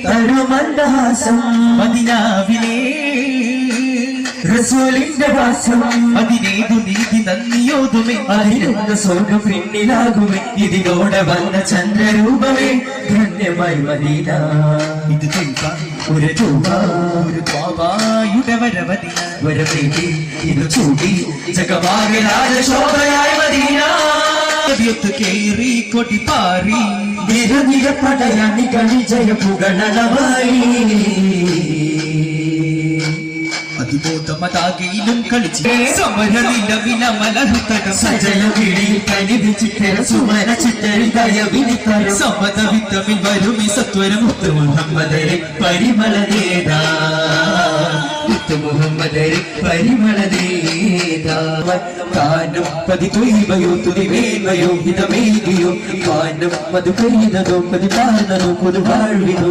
തരുമന്ദഹാസം മദീനാവിലെ റസൂലിന്റെ വാസം അതിനേതു നീതി നന്ദിയോതുമേ അതിരുന്ന സ്വർഗം പിന്നിലാകുമേ ഇതിലൂടെ വന്ന ചന്ദ്രരൂപമേ ധന്യമായി മദീന ഇത് ഒരു രൂപ ഒരു ത്വാബായുടെ വരവദീന വരവേദി ഇത് ചൂടി ജഗമാകെ രാജശോഭയായ മദീന കേറി കൊടി പാറി നിരനിരപ്പടയാണി കളിജയ പുകണമായി അതിബോധമതാകയിലും കളിച്ച് സമരനിലവിലമലഹുത്തടം സജല വിളിയിൽ കനിവിച്ചിട്ടര സുമന ചിത്തരിൽ ദയവിനിത്തരം സമ്മതവിത്തമിൽ വരും ഈ സത്വരം മുത്ത് മുഹമ്മദരെ പരിമളനേതാ മുത്ത് മുഹമ്മദരെ പരിമളനേതാ കാനം പതിതൊയ്വയോ തുതിവേൽവയോ ഹിതമേകിയോ കാനം മധു പെയ്തതോ പതിപാർന്നതോ പുതുവാഴ്വിനോ